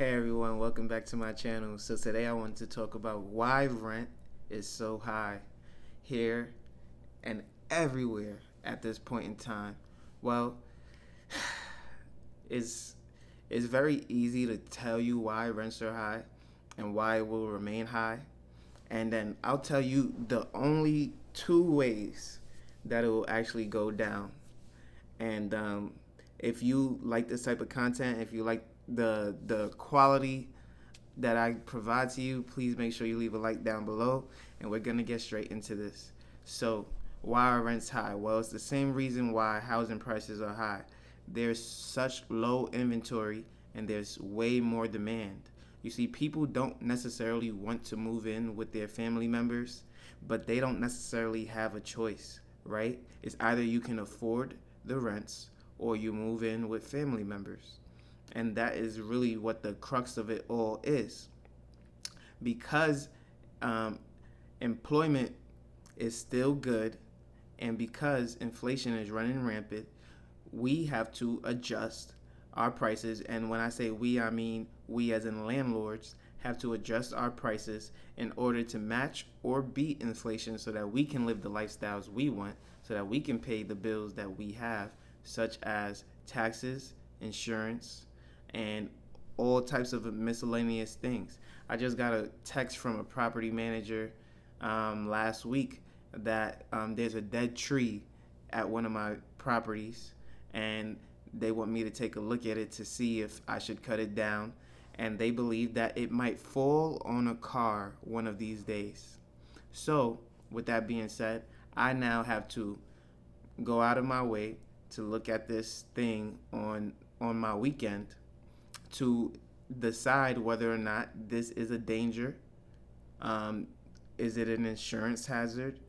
Hey everyone, welcome back to my channel. So today I want to talk about why rent is so high here and everywhere at this point in time. Well, it's it's very easy to tell you why rents are high and why it will remain high. And then I'll tell you the only two ways that it will actually go down. And if you like this type of content, if you like the quality that I provide to you, please make sure you leave a like down below. And we're gonna get straight into this. So, why are rents high? Well, it's the same reason why housing prices are high. There's such low inventory and there's way more demand. You see, people don't necessarily want to move in with their family members, but they don't necessarily have a choice, right? It's either you can afford the rents or you move in with family members. And that is really what the crux of it all is. Because um, employment is still good and because inflation is running rampant, we have to adjust our prices. And when I say we, I mean we as in landlords have to adjust our prices in order to match or beat inflation so that we can live the lifestyles we want, so that we can pay the bills that we have, such as taxes, insurance, and all types of miscellaneous things. I just got a text from a property manager last week that there's a dead tree at one of my properties, and they want me to take a look at it to see if I should cut it down. And they believe that it might fall on a car one of these days. So, with that being said, I now have to go out of my way to look at this thing on my weekend to decide whether or not this is a danger. Um, is it an insurance hazard?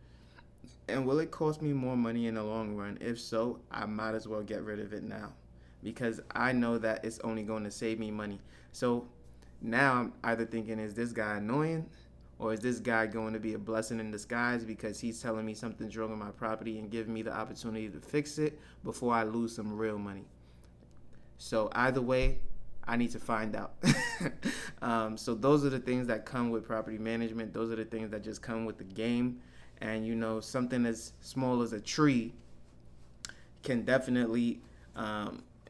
And will it cost me more money in the long run? If so, I might as well get rid of it now because I know that it's only going to save me money. So now I'm either thinking, is this guy annoying or is this guy going to be a blessing in disguise because he's telling me something's wrong with my property and giving me the opportunity to fix it before I lose some real money? So either way, I need to find out. So those are the things that come with property management. Those are the things that just come with the game. And something as small as a tree can definitely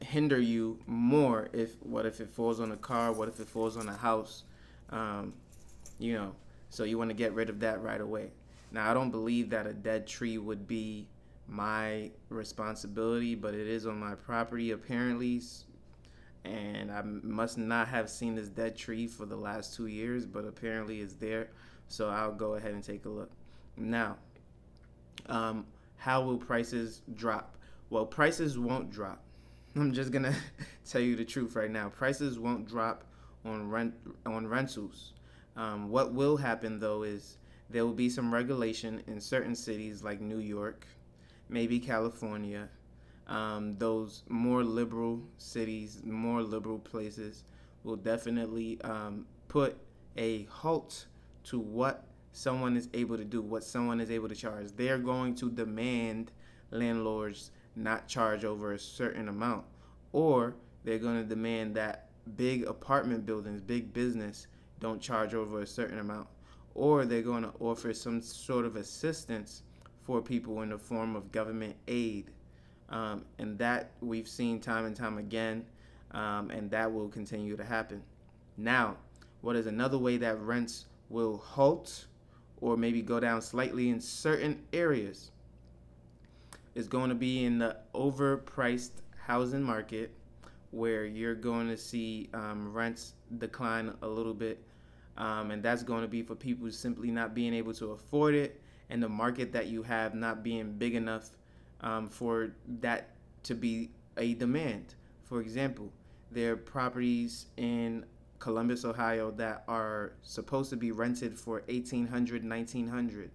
hinder you more. If it falls on a car? What if it falls on a house? Um, you know, so you want to get rid of that right away. Now, I don't believe that a dead tree would be my responsibility, but it is on my property apparently, and I must not have seen this dead tree for the last 2 years, but apparently it's there. So I'll go ahead and take a look. Now, how will prices drop? Well, prices won't drop. I'm just gonna tell you the truth right now. Prices won't drop on rentals. What will happen though is there will be some regulation in certain cities like New York, maybe California, those more liberal cities, more liberal places will definitely put a halt to what someone is able to do, what someone is able to charge. They're going to demand landlords not charge over a certain amount, or they're going to demand that big apartment buildings, big business, don't charge over a certain amount, or they're going to offer some sort of assistance for people in the form of government aid. And that we've seen time and time again, and that will continue to happen. Now, what is another way that rents will halt or maybe go down slightly in certain areas is going to be in the overpriced housing market where you're going to see rents decline a little bit. And that's going to be for people simply not being able to afford it and the market that you have not being big enough for that to be a demand. For example, there are properties in Columbus, Ohio that are supposed to be rented for 1800, 1900,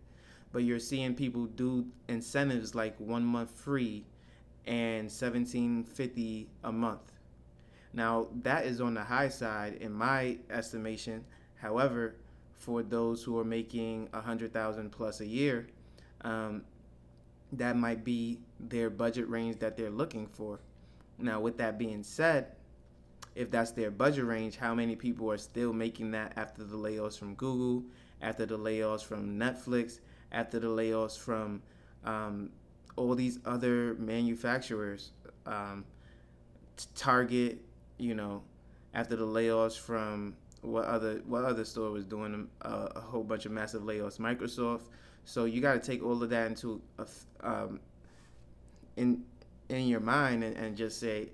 but you're seeing people do incentives like 1 month free and 1750 a month. Now, that is on the high side in my estimation. However, for those who are making 100,000 plus a year, um, that might be their budget range that they're looking for. Now, with that being said, if that's their budget range, how many people are still making that after the layoffs from Google, after the layoffs from Netflix, after the layoffs from um, all these other manufacturers, um, Target, you know, after the layoffs from what other store was doing a whole bunch of massive layoffs, Microsoft. So you got to take all of that into in in your mind and just say,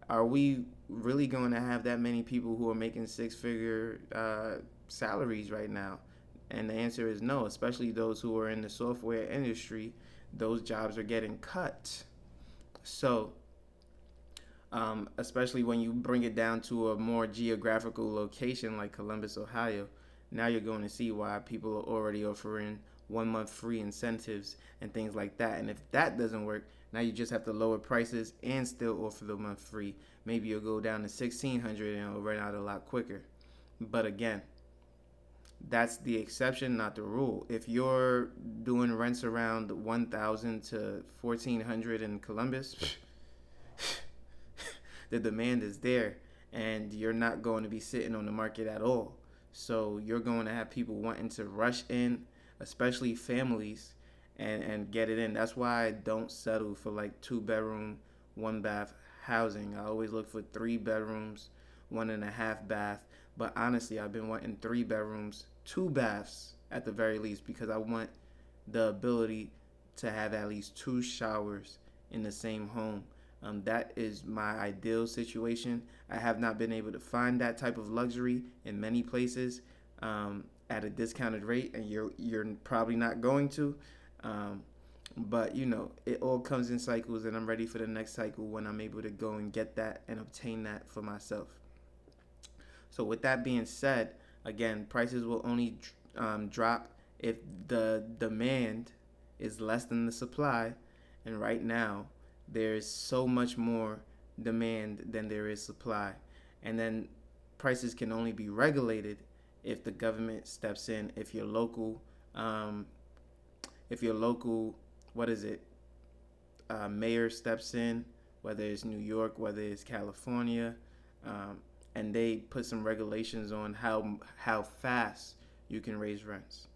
are we really going to have that many people who are making six-figure salaries right now? And the answer is no, especially those who are in the software industry. Those jobs are getting cut. So, especially when you bring it down to a more geographical location like Columbus, Ohio, now you're going to see why people are already offering 1 month free incentives and things like that. And if that doesn't work, now you just have to lower prices and still offer the month free. Maybe you'll go down to 1,600 and it'll run out a lot quicker. But again, that's the exception, not the rule. If you're doing rents around 1,000 to 1,400 in Columbus, the demand is there, and you're not going to be sitting on the market at all. So you're going to have people wanting to rush in, especially families, and get it in. That's why I don't settle for like 2 bedroom, 1 bath housing. I always look for 3 bedrooms, 1.5 bath. But honestly, I've been wanting 3 bedrooms, 2 baths at the very least, because I want the ability to have at least 2 showers in the same home. That is my ideal situation. I have not been able to find that type of luxury in many places at a discounted rate, and you're probably not going to. Um, but it all comes in cycles, and I'm ready for the next cycle when I'm able to go and get that and obtain that for myself. So with that being said, again, prices will only drop if the demand is less than the supply, and right now there's so much more demand than there is supply. And then prices can only be regulated if the government steps in, um, if your local, what is it, mayor steps in, whether it's New York, whether it's California, um, and they put some regulations on how fast you can raise rents.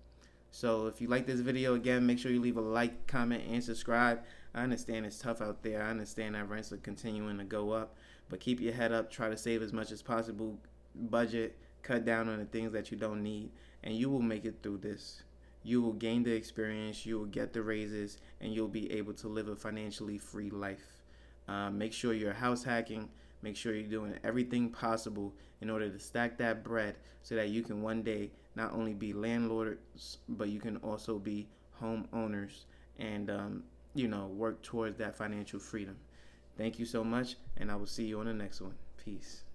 So if you like this video, again, make sure you leave a like, comment, and subscribe. I understand it's tough out there. I understand that rents are continuing to go up, but keep your head up. Try to save as much as possible. Budget, cut down on the things that you don't need, and you will make it through this. You will gain the experience, you will get the raises, and you'll be able to live a financially free life. Make sure you're house hacking. Make sure you're doing everything possible in order to stack that bread so that you can one day not only be landlords, but you can also be homeowners and, work towards that financial freedom. Thank you so much, and I will see you on the next one. Peace.